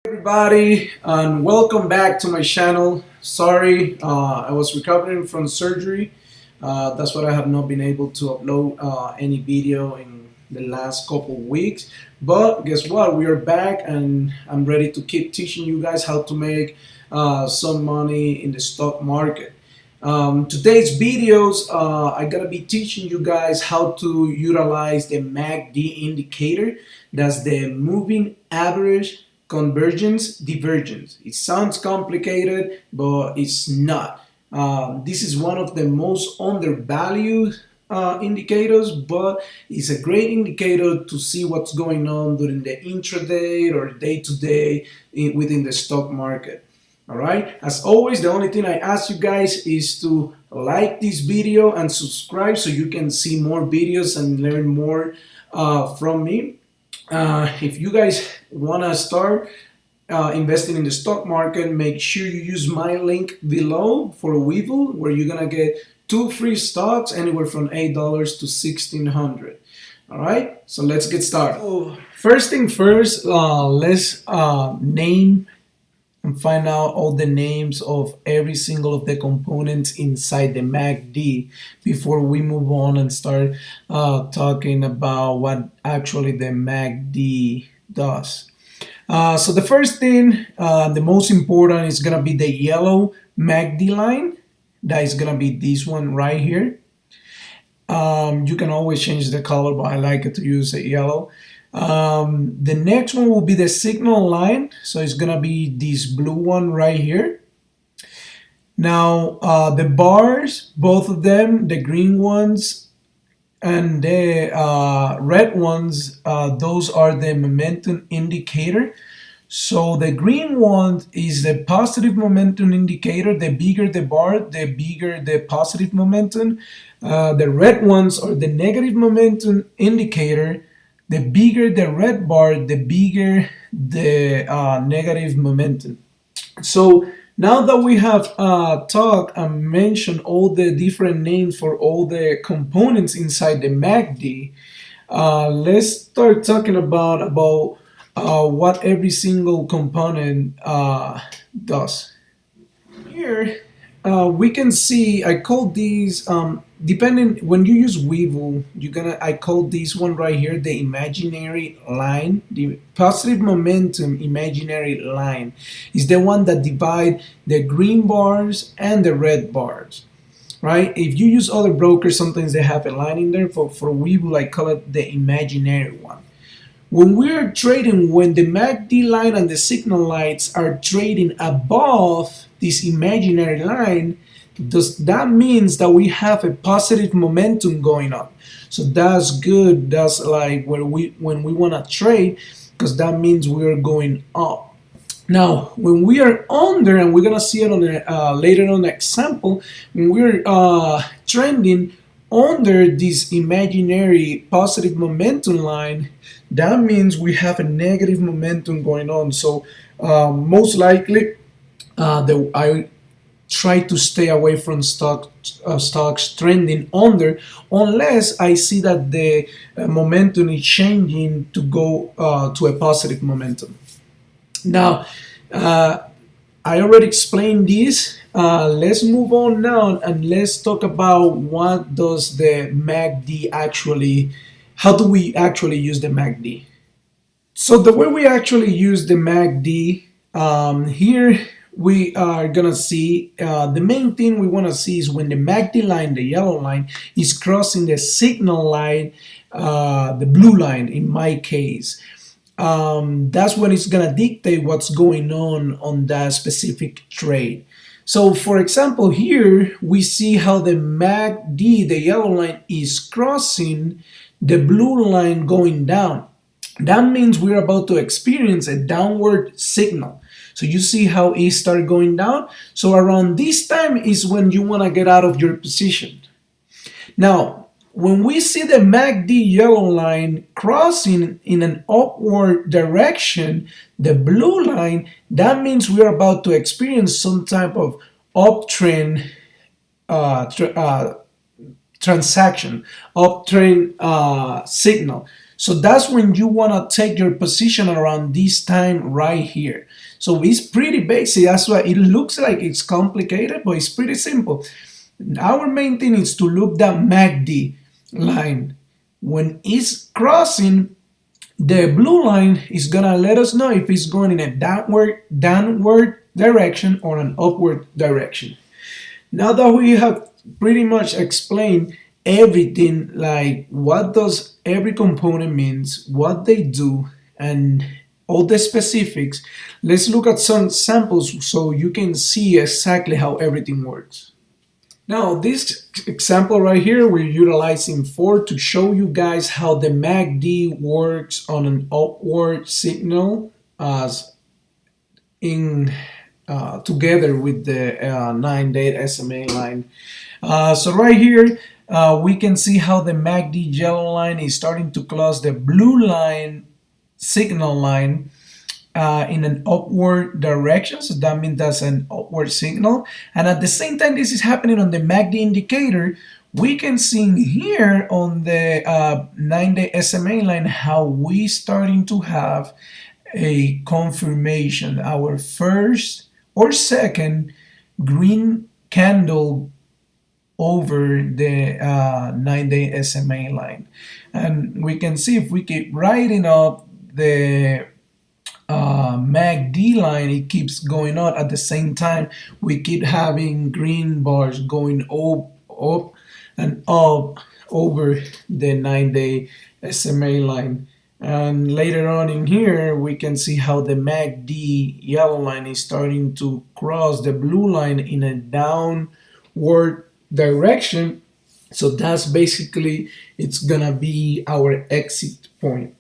Everybody, and welcome back to my channel. Sorry, I was recovering from surgery. That's why I have not been able to upload any video in the last couple weeks. But guess what? We are back, and I'm ready to keep teaching you guys how to make some money in the stock market. Today's videos, I'm gonna be teaching you guys how to utilize the MACD indicator. That's the moving average convergence divergence. It sounds complicated, but it's not. This is one of the most undervalued indicators, but it's a great indicator to see what's going on during the intraday or day to day within the stock market. All right, as always, the only thing I ask you guys is to like this video and subscribe so you can see more videos and learn more from me. If you guys want to start investing in the stock market, make sure you use my link below for Webull, where you're gonna get 2 free stocks anywhere from $8 to $1,600. All right, so let's get started. So first thing first, let's name and find out all the names of every single of the components inside the MACD before we move on and start talking about what actually the MACD does. So the first thing, the most important, is gonna be the yellow MACD line. That is gonna be this one right here. You can always change the color, but I like it to use a yellow. The next one will be the signal line, so it's gonna be this blue one right here. Now the bars, both of them, the green ones and the red ones, those are the momentum indicator. So the green one is the positive momentum indicator. The bigger the bar, the bigger the positive momentum. The red ones are the negative momentum indicator. The bigger the red bar, the bigger the negative momentum. So now that we have talked and mentioned all the different names for all the components inside the MACD, let's start talking about what every single component does. Here we can see, I call these depending when you use Webull, I call this one right here the imaginary line. The positive momentum imaginary line is the one that divide the green bars and the red bars, right? If you use other brokers, sometimes they have a line in there. For Webull, I call it the imaginary one. When we're trading, when the MACD line and the signal lights are trading above this imaginary line, that means that we have a positive momentum going on. So that's good. That's like when we want to trade, because that means we're going up. Now, when we are under, and we're gonna see it on the later on example, when we're trending under this imaginary positive momentum line, that means we have a negative momentum going on. So most likely, I try to stay away from stocks trending under, unless I see that the momentum is changing to go to a positive momentum. Now, I already explained this. Let's move on now and let's talk about what does the MACD actually, how do we actually use the MACD? So the way we actually use the MACD, here we are gonna see the main thing we want to see is when the MACD line, the yellow line, is crossing the signal line, the blue line in my case. That's when it's gonna dictate what's going on that specific trade. So for example, here we see how the MACD, the yellow line, is crossing the blue line going down. That means we're about to experience a downward signal. So you see how it started going down? So around this time is when you want to get out of your position. Now, when we see the MACD yellow line crossing in an upward direction, the blue line, that means we're about to experience some type of uptrend transaction, uptrend signal. So that's when you want to take your position around this time right here. So it's pretty basic. That's why it looks like it's complicated, but it's pretty simple. Our main thing is to look that MACD line. When it's crossing, the blue line is gonna let us know if it's going in a downward direction or an upward direction. Now that we have pretty much explained everything, like what does every component means, what they do, and all the specifics, let's look at some samples so you can see exactly how everything works. Now, this example right here, we're utilizing for to show you guys how the MACD works on an upward signal as in together with the 9-day SMA line. So right here, we can see how the MACD yellow line is starting to cross the blue line signal line in an upward direction. So that means that's an upward signal. And at the same time this is happening on the MACD indicator, we can see here on the 9-day SMA line how we starting to have a confirmation, our first or second green candle over the 9-day SMA line. And we can see if we keep writing up the MACD line, it keeps going up. At the same time, we keep having green bars going up and up over the 9-day SMA line. And later on in here, we can see how the MACD yellow line is starting to cross the blue line in a downward direction. So that's basically, it's gonna be our exit point.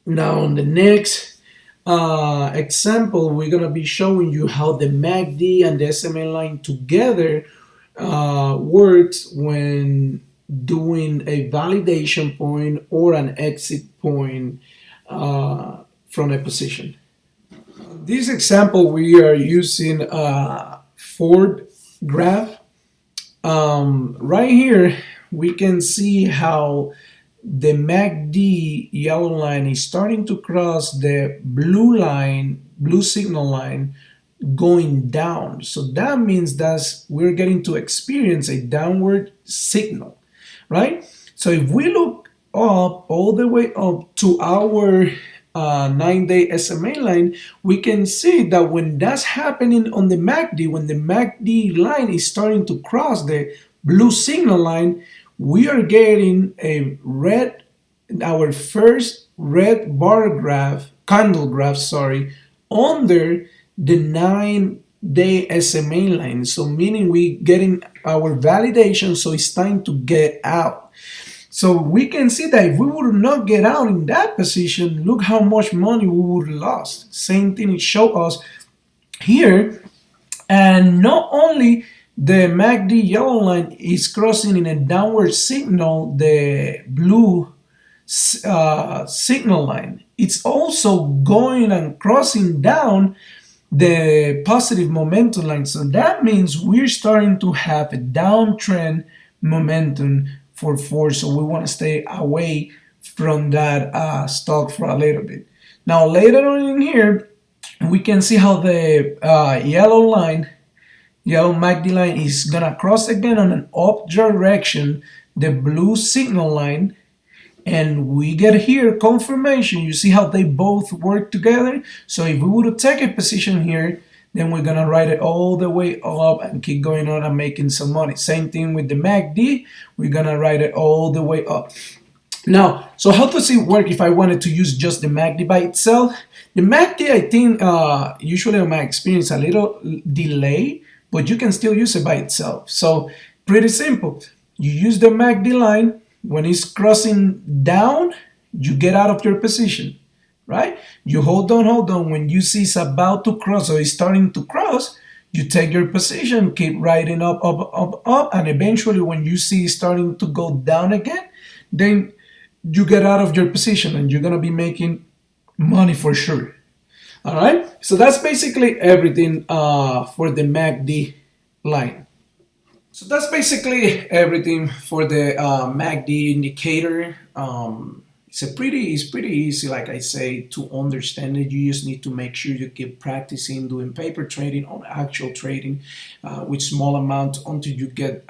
Now on the next example, we're gonna be showing you how the MACD and the SMA line together works when doing a validation point or an exit point from a position. This example, we are using a Ford graph. Right here, we can see how the MACD yellow line is starting to cross the blue line, blue signal line, going down. So that means that we're getting to experience a downward signal, right? So if we look up all the way up to our 9-day SMA line, we can see that when that's happening on the MACD, when the MACD line is starting to cross the blue signal line, we are getting a red, our first red bar graph, candle graph, sorry, under the 9-day SMA line. So meaning we getting our validation, so it's time to get out. So we can see that if we would not get out in that position, look how much money we would have lost. Same thing it showed us here. And not only the MACD yellow line is crossing in a downward signal, the blue signal line, it's also going and crossing down the positive momentum line. So that means we're starting to have a downtrend momentum for Ford. So we want to stay away from that stock for a little bit. Now later on in here, we can see how the yellow MACD line is gonna cross again on an up direction, the blue signal line, and we get here confirmation. You see how they both work together? So if we would take a position here, then we're gonna ride it all the way up and keep going on and making some money. Same thing with the MACD, we're gonna ride it all the way up. Now, so how does it work if I wanted to use just the MACD by itself? The MACD, I think, usually in my experience, a little delay, but you can still use it by itself. So pretty simple. You use the MACD line. When it's crossing down, you get out of your position, right? You hold on. When you see it's about to cross or it's starting to cross, you take your position, keep riding up, and eventually when you see it's starting to go down again, then you get out of your position and you're gonna be making money for sure. All right, so that's basically everything for the MACD line. So that's basically everything for the MACD indicator. It's pretty easy, like I say, to understand it. You just need to make sure you keep practicing doing paper trading on actual trading with small amount until you get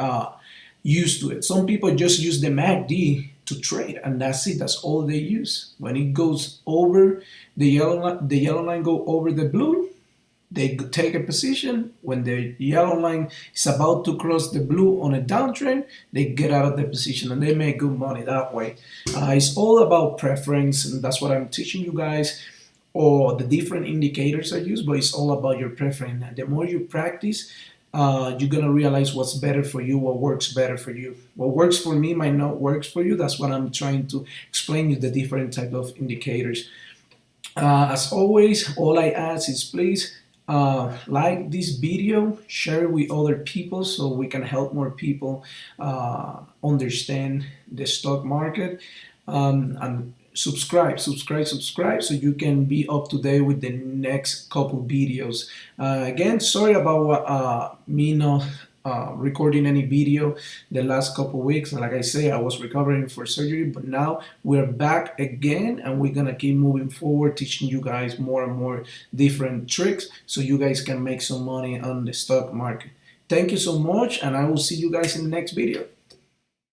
used to it. Some people just use the MACD to trade, and that's it. That's all they use. When it goes over the yellow line go over the blue, they take a position. When the yellow line is about to cross the blue on a downtrend, they get out of the position and they make good money that way. It's all about preference, and that's what I'm teaching you guys, or the different indicators I use, but it's all about your preference. And the more you practice, you're gonna realize what's better for you, what works better for you. What works for me might not work for you. That's what I'm trying to explain you, the different type of indicators. As always, all I ask is please like this video, share it with other people so we can help more people understand the stock market. And subscribe so you can be up to date with the next couple videos. Again, sorry about me not recording any video the last couple weeks. Like I say, I was recovering for surgery, but now we're back again and we're gonna keep moving forward, teaching you guys more and more different tricks so you guys can make some money on the stock market. Thank you so much, and I will see you guys in the next video.